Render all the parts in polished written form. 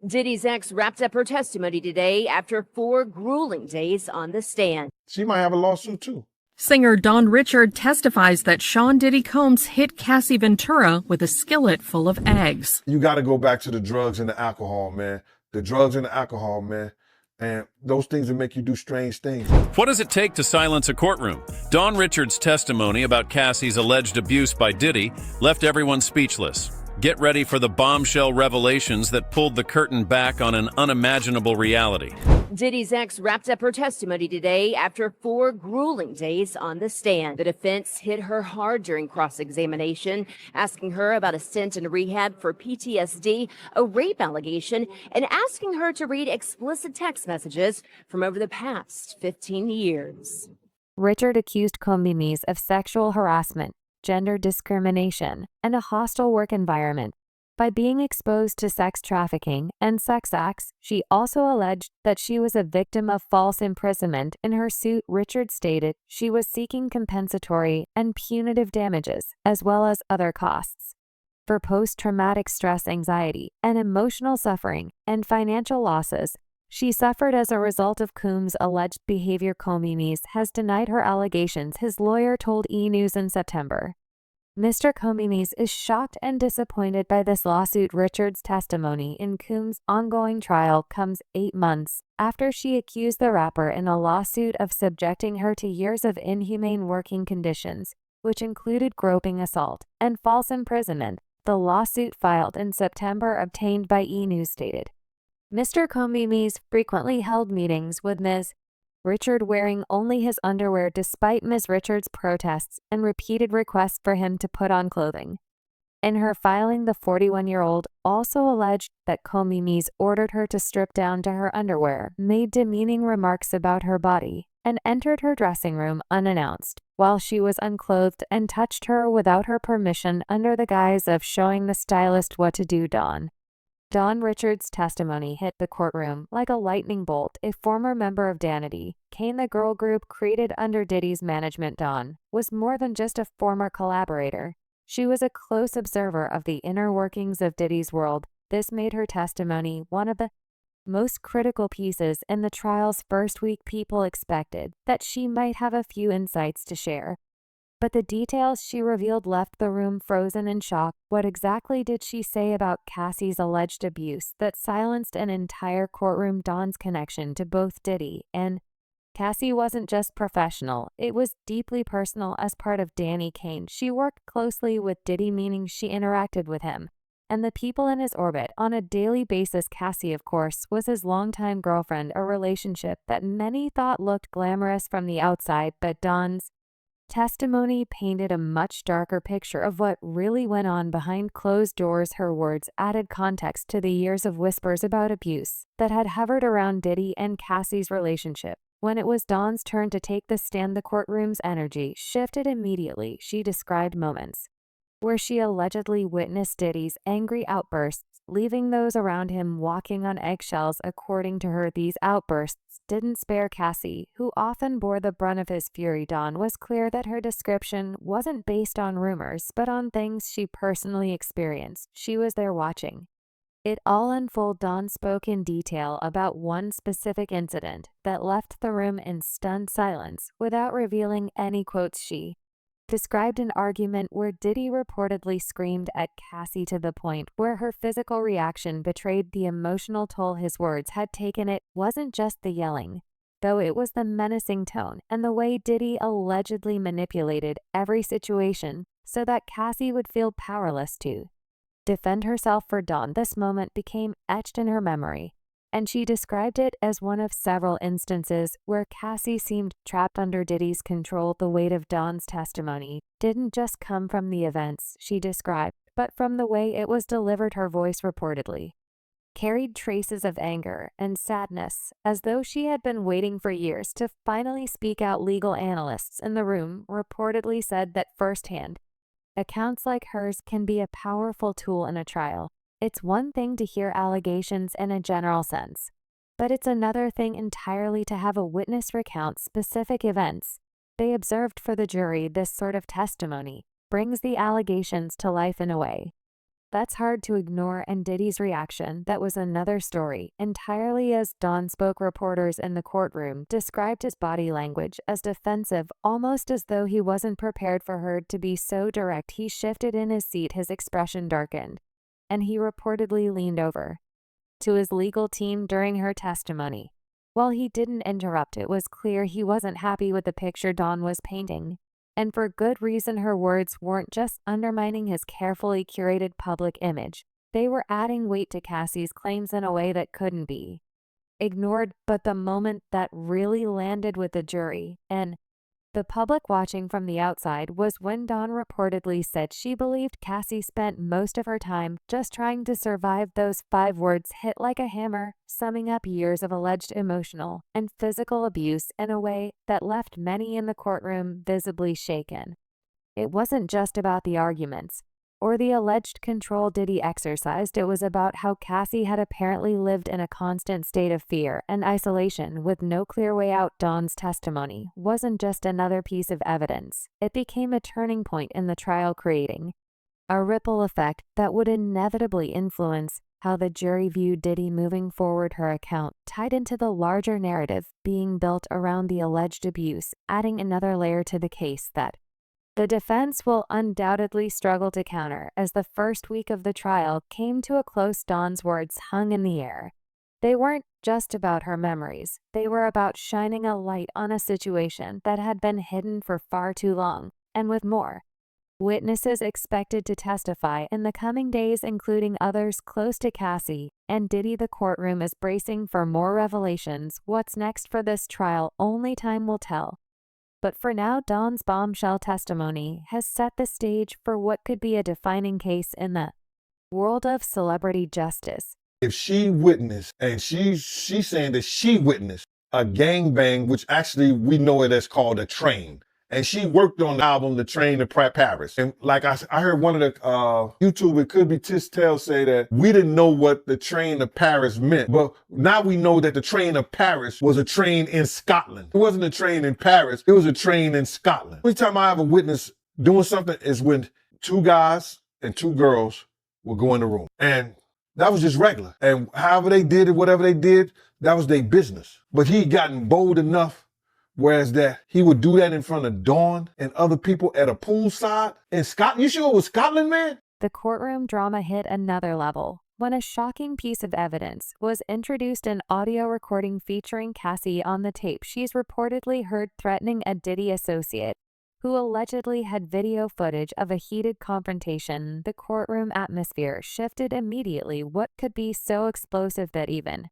Diddy's ex wrapped up her testimony today after 4 grueling days on the stand. She might have a lawsuit too. Singer Don Richard testifies that Sean Diddy Combs hit Cassie Ventura with a skillet full of eggs. You got to go back to the drugs and the alcohol, man. The drugs and the alcohol, man. And those things will make you do strange things. What does it take to silence a courtroom? Don Richard's testimony about Cassie's alleged abuse by Diddy left everyone speechless. Get ready for the bombshell revelations that pulled the curtain back on an unimaginable reality. Diddy's ex wrapped up her testimony today after 4 grueling days on the stand. The defense hit her hard during cross-examination, asking her about a stint in rehab for PTSD, a rape allegation, and asking her to read explicit text messages from over the past 15 years. Richard accused Combs of sexual harassment, gender discrimination, and a hostile work environment. By being exposed to sex trafficking and sex acts, she also alleged that she was a victim of false imprisonment. In her suit, Richard stated she was seeking compensatory and punitive damages, as well as other costs, for post-traumatic stress anxiety and emotional suffering and financial losses she suffered as a result of Combs' alleged behavior. Combs has denied her allegations, his lawyer told E! News in September. Mr. Combs is shocked and disappointed by this lawsuit. Richard's testimony in Combs' ongoing trial comes 8 months after she accused the rapper in a lawsuit of subjecting her to years of inhumane working conditions, which included groping assault and false imprisonment. The lawsuit filed in September obtained by E! News stated. Mr. Combs frequently held meetings with Ms. Richard wearing only his underwear despite Ms. Richard's protests and repeated requests for him to put on clothing. In her filing, the 41-year-old also alleged that Combs ordered her to strip down to her underwear, made demeaning remarks about her body, and entered her dressing room unannounced while she was unclothed and touched her without her permission under the guise of showing the stylist what to do. Don Richard's testimony hit the courtroom like a lightning bolt. A former member of Danity, Kane, the girl group created under Diddy's management, Dawn was more than just a former collaborator. She was a close observer of the inner workings of Diddy's world. This made her testimony one of the most critical pieces in the trial's first week. People expected that she might have a few insights to share, but the details she revealed left the room frozen in shock. What exactly did she say about Cassie's alleged abuse that silenced an entire courtroom? Dawn's connection to both Diddy and Cassie wasn't just professional, it was deeply personal. As part of Danny Kane, she worked closely with Diddy, meaning she interacted with him and the people in his orbit on a daily basis. Cassie, of course, was his longtime girlfriend, a relationship that many thought looked glamorous from the outside, but Dawn's testimony painted a much darker picture of what really went on behind closed doors. Her words added context to the years of whispers about abuse that had hovered around Diddy and Cassie's relationship. When it was Dawn's turn to take the stand, the courtroom's energy shifted immediately. She described moments where she allegedly witnessed Diddy's angry outbursts, leaving those around him walking on eggshells. According to her, these outbursts didn't spare Cassie, who often bore the brunt of his fury. Dawn was clear that her description wasn't based on rumors, but on things she personally experienced. She was there watching it all unfold. Dawn spoke in detail about one specific incident that left the room in stunned silence without revealing any quotes. She described an argument where Diddy reportedly screamed at Cassie to the point where her physical reaction betrayed the emotional toll his words had taken. It wasn't just the yelling, though it was the menacing tone and the way Diddy allegedly manipulated every situation so that Cassie would feel powerless to defend herself. For Dawn, this moment became etched in her memory, and she described it as one of several instances where Cassie seemed trapped under Diddy's control. The weight of Dawn's testimony didn't just come from the events she described, but from the way it was delivered. Her voice reportedly carried traces of anger and sadness, as though she had been waiting for years to finally speak out. Legal analysts in the room reportedly said that firsthand accounts like hers can be a powerful tool in a trial. It's one thing to hear allegations in a general sense, but it's another thing entirely to have a witness recount specific events they observed for the jury. This sort of testimony brings the allegations to life in a way That's hard to ignore, and Diddy's reaction, that was another story entirely. As Don spoke, reporters in the courtroom described his body language as defensive, almost as though he wasn't prepared for her to be so direct. He shifted in his seat, his expression darkened, and he reportedly leaned over to his legal team during her testimony. While he didn't interrupt, it was clear he wasn't happy with the picture Dawn was painting. And for good reason. Her words weren't just undermining his carefully curated public image. They were adding weight to Cassie's claims in a way that couldn't be ignored. But the moment that really landed with the jury and the public watching from the outside was when Dawn reportedly said she believed Cassie spent most of her time just trying to survive. Those 5 words hit like a hammer, summing up years of alleged emotional and physical abuse in a way that left many in the courtroom visibly shaken. It wasn't just about the arguments or the alleged control Diddy exercised. It was about how Cassie had apparently lived in a constant state of fear and isolation with no clear way out. Dawn's testimony wasn't just another piece of evidence. It became a turning point in the trial, creating a ripple effect that would inevitably influence how the jury viewed Diddy moving forward. Her account tied into the larger narrative being built around the alleged abuse, adding another layer to the case that the defense will undoubtedly struggle to counter. As the first week of the trial came to a close, Dawn's words hung in the air. They weren't just about her memories. They were about shining a light on a situation that had been hidden for far too long. And with more witnesses expected to testify in the coming days, including others close to Cassie and Diddy, the courtroom is bracing for more revelations. What's next for this trial? Only time will tell. But for now, Dawn's bombshell testimony has set the stage for what could be a defining case in the world of celebrity justice. If she witnessed, and she's saying that she witnessed a gangbang, which actually we know it as called a train. And she worked on the album, The Train to Paris. And like I heard one of the YouTube, it could be Tistel, say that we didn't know what the train to Paris meant. But now we know that the train to Paris was a train in Scotland. It wasn't a train in Paris. It was a train in Scotland. Only time I ever witnessed doing something is when 2 guys and 2 girls would go in the room. And that was just regular. And however they did it, whatever they did, that was their business. But he'd gotten bold enough, whereas that he would do that in front of Dawn and other people at a poolside in Scotland. You sure it was Scotland, man? The courtroom drama hit another level when a shocking piece of evidence was introduced, an audio recording featuring Cassie on the tape. She's reportedly heard threatening a Diddy associate who allegedly had video footage of a heated confrontation. The courtroom atmosphere shifted immediately. What could be so explosive that even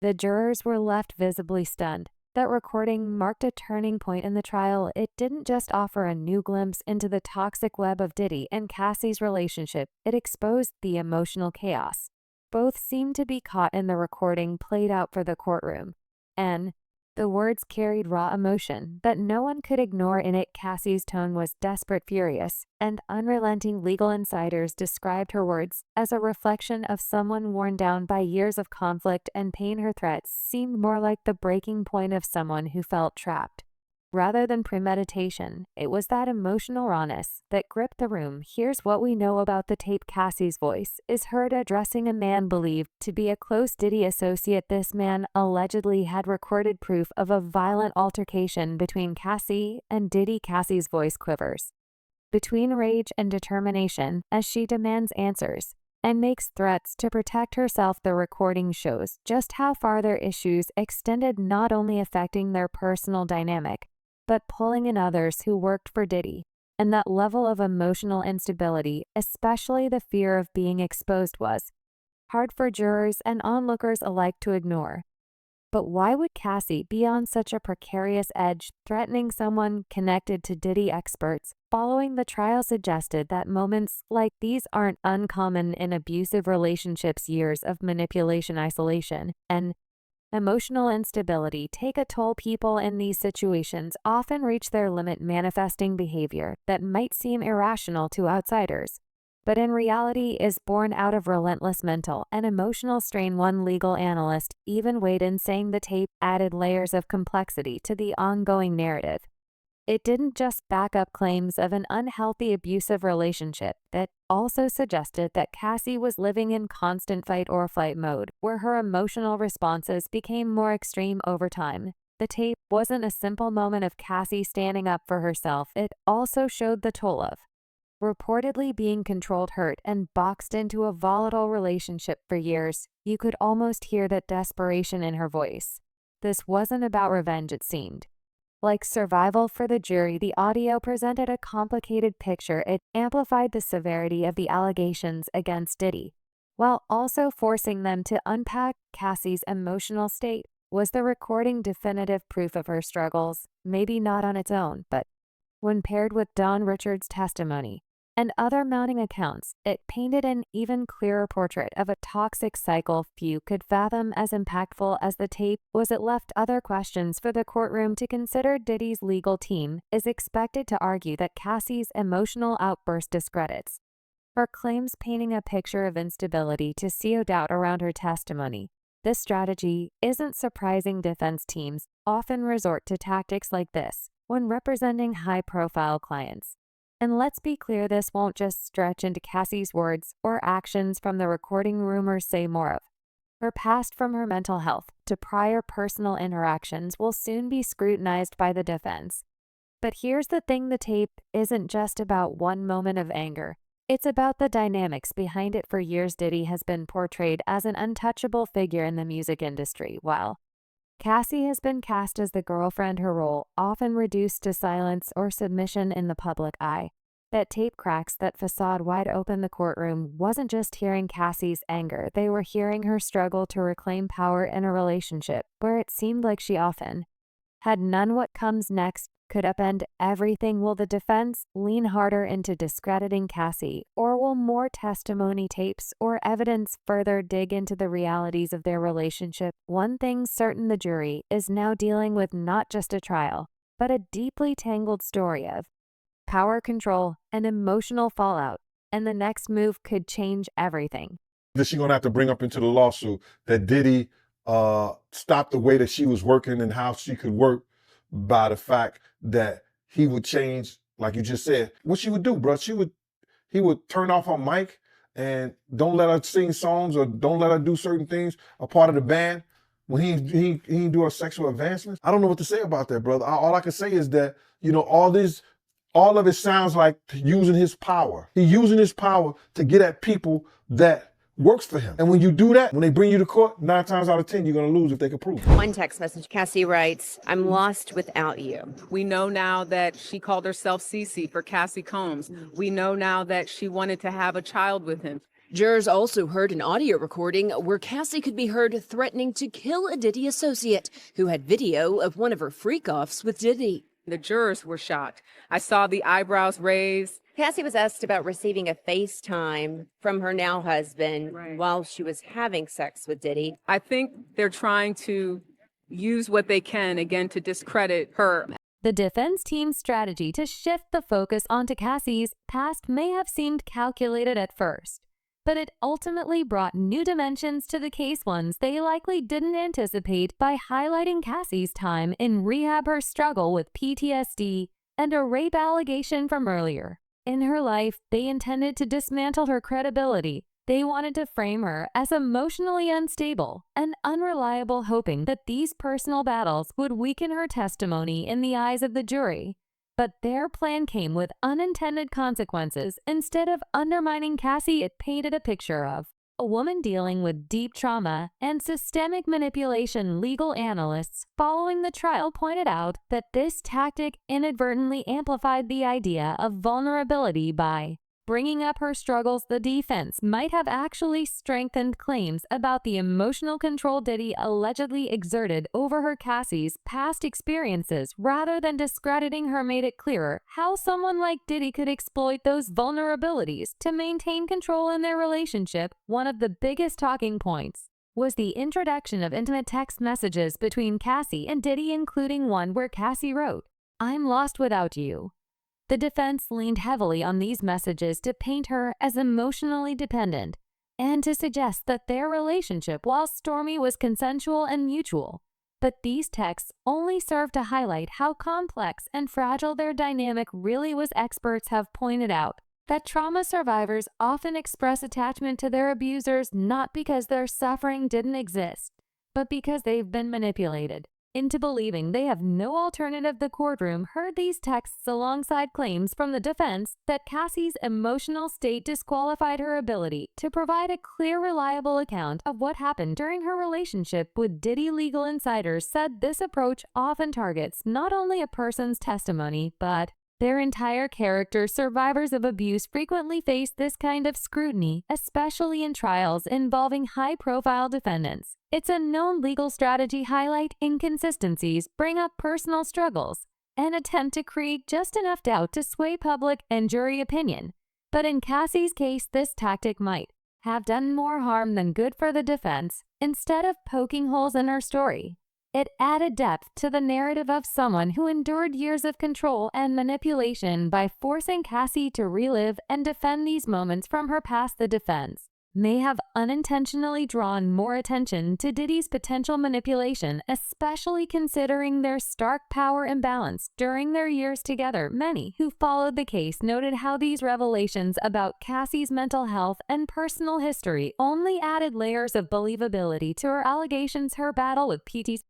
the jurors were left visibly stunned? That recording marked a turning point in the trial. It didn't just offer a new glimpse into the toxic web of Diddy and Cassie's relationship, it exposed the emotional chaos both seemed to be caught in the recording played out for the courtroom. And the words carried raw emotion that no one could ignore in it. Cassie's tone was desperate, furious, and unrelenting. Legal insiders described her words as a reflection of someone worn down by years of conflict and pain. Her threats seemed more like the breaking point of someone who felt trapped. Rather than premeditation, it was that emotional rawness that gripped the room. Here's what we know about the tape. Cassie's voice is heard addressing a man believed to be a close Diddy associate. This man allegedly had recorded proof of a violent altercation between Cassie and Diddy. Cassie's voice quivers between rage and determination as she demands answers and makes threats to protect herself. The recording shows just how far their issues extended, not only affecting their personal dynamic, but pulling in others who worked for Diddy. And that level of emotional instability, especially the fear of being exposed, was hard for jurors and onlookers alike to ignore. But why would Cassie be on such a precarious edge, threatening someone connected to Diddy? Experts following the trial suggested that moments like these aren't uncommon in abusive relationships. Years of manipulation, isolation, and emotional instability take a toll. People in these situations often reach their limit, manifesting behavior that might seem irrational to outsiders, but in reality is born out of relentless mental and emotional strain. One legal analyst even weighed in, saying the tape added layers of complexity to the ongoing narrative. it didn't just back up claims of an unhealthy abusive relationship, it also suggested that Cassie was living in constant fight or flight mode, where her emotional responses became more extreme over time. The tape wasn't a simple moment of Cassie standing up for herself, it also showed the toll of reportedly being controlled, hurt, and boxed into a volatile relationship for years. You could almost hear that desperation in her voice. This wasn't about revenge, it seemed. Like survival for the jury, the audio presented a complicated picture. It amplified the severity of the allegations against Diddy, while also forcing them to unpack Cassie's emotional state. Was the recording definitive proof of her struggles? Maybe not on its own, but when paired with Don Richards' testimony and other mounting accounts, it painted an even clearer portrait of a toxic cycle few could fathom. As impactful as the tape was, it left other questions for the courtroom to consider. Diddy's legal team is expected to argue that Cassie's emotional outburst discredits her claims, painting a picture of instability to sow doubt around her testimony. This strategy isn't surprising. Defense teams often resort to tactics like this when representing high-profile clients. And let's be clear, this won't just stretch into Cassie's words or actions from the recording. Rumors say more of her past, from her mental health to prior personal interactions, will soon be scrutinized by the defense. But here's the thing, the tape isn't just about one moment of anger. It's about the dynamics behind it. For years, Diddy has been portrayed as an untouchable figure in the music industry, while Cassie has been cast as the girlfriend, her role often reduced to silence or submission in the public eye. That tape cracks that facade wide open. The courtroom wasn't just hearing Cassie's anger, they were hearing her struggle to reclaim power in a relationship where it seemed like she often had none. What comes next could upend everything. Will the defense lean harder into discrediting Cassie, or will more testimony, tapes, or evidence further dig into the realities of their relationship? One thing's certain, the jury is now dealing with not just a trial, but a deeply tangled story of power, control, and emotional fallout, and the next move could change everything. That she's gonna have to bring up into the lawsuit that Diddy stopped the way that she was working and how she could work by the fact that he would change, like you just said. What she would do, bro, he would turn off her mic and don't let her sing songs or don't let her do certain things, a part of the band, when he do her sexual advancements. I don't know what to say about that, brother. All I can say is that, you know, all of it sounds like using his power. He's using his power to get at people that works for him. And when you do that, when they bring you to court, 9 times out of 10, you're going to lose if they can prove it. One text message, Cassie writes, "I'm lost without you." We know now that she called herself Cece for Cassie Combs. We know now that she wanted to have a child with him. Jurors also heard an audio recording where Cassie could be heard threatening to kill a Diddy associate who had video of one of her freak-offs with Diddy. The jurors were shocked. I saw the eyebrows raised. Cassie was asked about receiving a FaceTime from her now husband while she was having sex with Diddy. I think they're trying to use what they can, again, to discredit her. The defense team's strategy to shift the focus onto Cassie's past may have seemed calculated at first, but it ultimately brought new dimensions to the case, ones they likely didn't anticipate, by highlighting Cassie's time in rehab, her struggle with PTSD, and a rape allegation from earlier in her life. They intended to dismantle her credibility. They wanted to frame her as emotionally unstable and unreliable, hoping that these personal battles would weaken her testimony in the eyes of the jury. But their plan came with unintended consequences. Instead of undermining Cassie, it painted a picture of a woman dealing with deep trauma and systemic manipulation. Legal analysts following the trial pointed out that this tactic inadvertently amplified the idea of vulnerability by bringing up her struggles. The defense might have actually strengthened claims about the emotional control Diddy allegedly exerted over her. Cassie's past experiences, rather than discrediting her, made it clearer how someone like Diddy could exploit those vulnerabilities to maintain control in their relationship. One of the biggest talking points was the introduction of intimate text messages between Cassie and Diddy, including one where Cassie wrote, "I'm lost without you." The defense leaned heavily on these messages to paint her as emotionally dependent and to suggest that their relationship, while stormy, was consensual and mutual. But these texts only serve to highlight how complex and fragile their dynamic really was. Experts have pointed out that trauma survivors often express attachment to their abusers not because their suffering didn't exist, but because they've been manipulated into believing they have no alternative. The courtroom heard these texts alongside claims from the defense that Cassie's emotional state disqualified her ability to provide a clear, reliable account of what happened during her relationship with Diddy. Legal insiders said this approach often targets not only a person's testimony, but their entire character. Survivors of abuse frequently face this kind of scrutiny, especially in trials involving high-profile defendants. It's a known legal strategy: highlight inconsistencies, bring up personal struggles, and attempt to create just enough doubt to sway public and jury opinion. But in Cassie's case, this tactic might have done more harm than good for the defense. Instead of poking holes in her story, it added depth to the narrative of someone who endured years of control and manipulation by forcing Cassie to relive and defend these moments from her past. The defense may have unintentionally drawn more attention to Diddy's potential manipulation, especially considering their stark power imbalance during their years together. Many who followed the case noted how these revelations about Cassie's mental health and personal history only added layers of believability to her allegations. Her battle with PTSD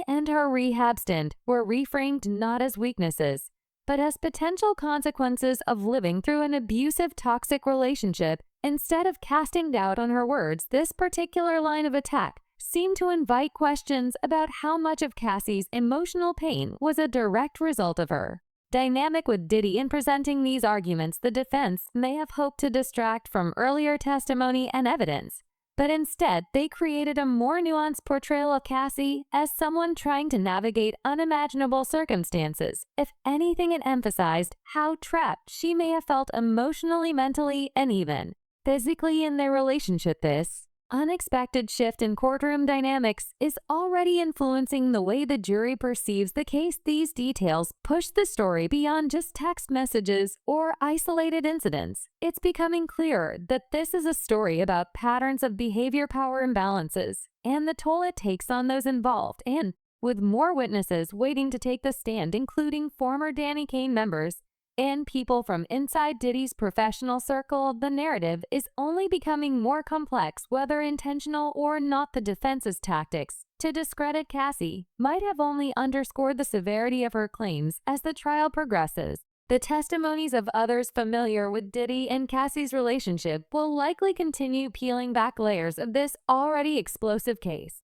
and her rehab stint were reframed not as weaknesses, but as potential consequences of living through an abusive, toxic relationship. Instead of casting doubt on her words, this particular line of attack seemed to invite questions about how much of Cassie's emotional pain was a direct result of her dynamic with Diddy. In presenting these arguments, the defense may have hoped to distract from earlier testimony and evidence, but instead they created a more nuanced portrayal of Cassie as someone trying to navigate unimaginable circumstances. If anything, it emphasized how trapped she may have felt emotionally, mentally, and even physically in their relationship. This unexpected shift in courtroom dynamics is already influencing the way the jury perceives the case. These details push the story beyond just text messages or isolated incidents. It's becoming clearer that this is a story about patterns of behavior, power imbalances, and the toll it takes on those involved. And with more witnesses waiting to take the stand, including former Danny Kane members and people from inside Diddy's professional circle, the narrative is only becoming more complex. Whether intentional or not, the defense's tactics to discredit Cassie might have only underscored the severity of her claims as the trial progresses. The testimonies of others familiar with Diddy and Cassie's relationship will likely continue peeling back layers of this already explosive case.